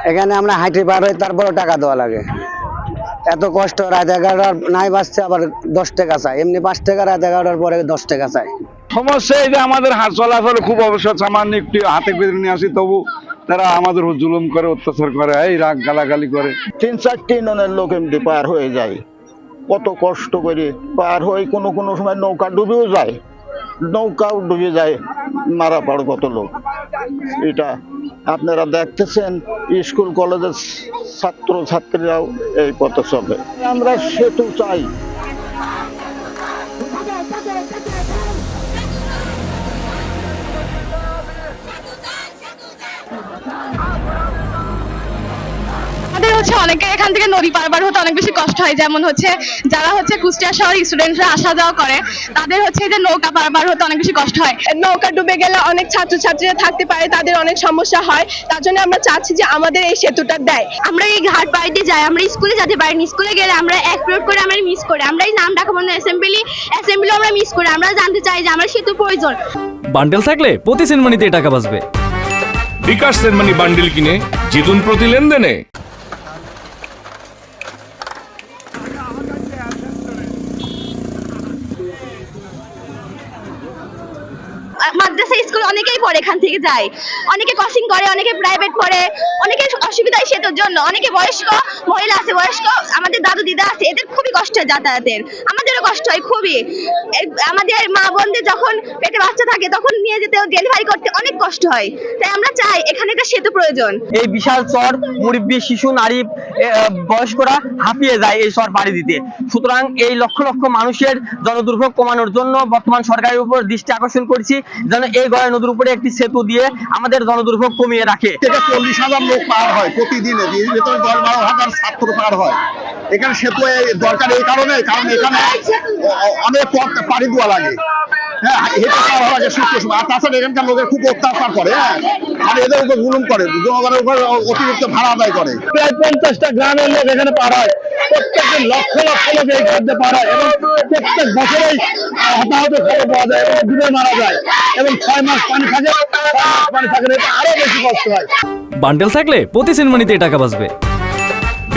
এখানে আমরা হাঁটি পার হই, তারপরে টাকা দেওয়া লাগে। এত কষ্ট, রাত 11টার নাই বাজছে আবার 10 টাকা চাই, এমনি 5 টাকা, রাত 11টার পরে 10 টাকা চাই। সমস্যা এই যে আমাদের হাত চলাচলে খুব অবসর, সামান্য একটু হাতে বেঁধে নিয়ে আসি, তবু তারা আমাদের উপর জুলুম করে, অত্যাচার করে, এই রাগ গালাগালি করে। 3-4টি ইউনিয়নের লোক এমনি পার হয়ে যায়, কত কষ্ট করে পার হয়ে, কোনো কোনো সময় নৌকা ডুবেও যায়, নৌকাও ডুবে যায়, মারা পড়ে কত লোক। এটা আপনারা দেখতেছেন, স্কুল কলেজের ছাত্র ছাত্রীরাও এই পথে চলে। আমরা সেতু চাই। অনেকে এখান থেকে নদী পারাপার হতে অনেক বেশি কষ্ট হয়, যেমন যারা কুষ্টিয়া শহরের স্টুডেন্টরা আসা যাওয়া করে, তাদের যে নৌকা পারাপার হতে অনেক বেশি কষ্ট হয়। নৌকা ডুবে গেলে অনেক ছাত্রছাত্রীরা থাকতে পারে, তাদের অনেক সমস্যা হয়। তার জন্য আমরা চাচ্ছি যে আমাদের এই সেতুটা দেয়। আমরা এই ঘাট বাড়িতে যাই, আমরা স্কুলে যেতে পারিনি, স্কুলে গেলে আমরা এক পিরিয়ড করে আমরা মিস করি, আমরা এই নাম ডাকা বন্ধ অ্যাসেম্বলি আমরা মিস করি। আমরা জানতে চাই যে আমরা সেতু প্রয়োজন। বান্ডেল থাকলে প্রতি সেনমানিতে টাকা বাঁচবে। বিকাশ সেনমানি বান্ডেল কিনে জিতুন প্রতি লেনদেনে। মাদ্রাসা স্কুল অনেকেই পড়ে, এখান থেকে যায়, অনেকে কোচিং করে, অনেকে প্রাইভেট পড়ে, অনেকে অসুবিধা হয় সেতুর জন্য, অনেকে বয়স্ক মহিলা আছে, বয়স্ক আমাদের দাদু দিদা আছে, এদের খুবই কষ্ট হয় যাতায়াতের, আমাদেরও কষ্ট হয় খুবই। আমাদের মা বোনদের যখন পেটে বাচ্চা থাকে তখন নিয়ে যেতে, ডেলিভারি করতে অনেক কষ্ট হয়। তাই আমরা চাই এখানে একটা সেতু প্রয়োজন। এই বিশাল চর মুরব্বী, শিশু, নারী, বয়স্করা হাঁপিয়ে যায় এই চর পাড়ি দিতে। সুতরাং এই লক্ষ লক্ষ মানুষের জনদুর্ভোগ কমানোর জন্য বর্তমান সরকারের উপর দৃষ্টি আকর্ষণ করছি, যেন এই গড়াই নদীর উপরে একটি সেতু দিয়ে আমাদের জনদুর্ভোগ কমিয়ে রাখে। 40,000 লোক পার হয় প্রতিদিনে, 10-12,000 ছাত্র পার হয়। এখানে সেতু দরকার এই কারণে, কারণ এখানে অনেক পথ পাড়ি দেওয়া লাগে। হ্যাঁ, হেঁটে পার হওয়া লাগে সুস্থ সময়। আর তাছাড়া এখানকার লোকের খুব অত্যাচার করে, হ্যাঁ, আর এদের উপর জুলুম করে, জনগণের উপর অতিরিক্ত ভাড়া আদায় করে। প্রায় 50টা গ্রামের লোক এখানে পার হয়, প্রত্যেকদিন লক্ষ লক্ষ লোক এই ঘাটে পার হয়, এবং প্রত্যেক বছরেই হতাহত খবর পাওয়া যায় এবং ডুবে মারা যায়, এবং 6 মাস পানি থাকে, পানি থাকে, এটা আরো বেশি কষ্ট হয়। বান্ডেল থাকলে প্রতি সেনমানিতে টাকা বাঁচবে।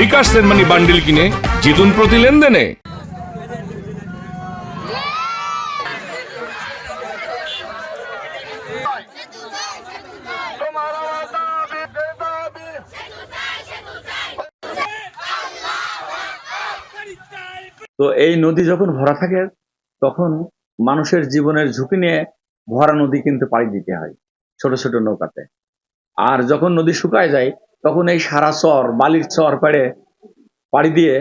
বিকাশ সেনমানি বান্ডেল কিনে জিতুন প্রতি লেনদেনে। তো এই নদী যখন ভরা থাকে তখন মানুষের জীবনের ঝুঁকি নিয়ে ভরা নদী কিন্তু পাড়ি দিতে হয় ছোট ছোট নৌকাতে। আর যখন নদী শুকায় যায় তখন এই সারা চর, বালির চর পাড়ি দিয়ে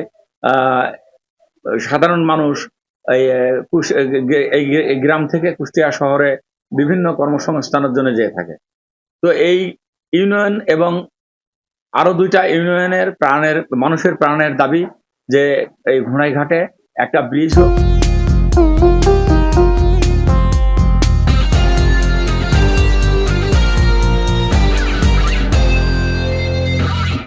সাধারণ মানুষ এই গ্রাম থেকে কুষ্টিয়া শহরে বিভিন্ন কর্মসংস্থানের জন্য যেয়ে থাকে। তো এই ইউনিয়ন এবং আরো 2টা ইউনিয়নের মানুষের প্রাণের দাবি যে এই ঘোড়াইঘাটে একটা ব্রিজ হোক।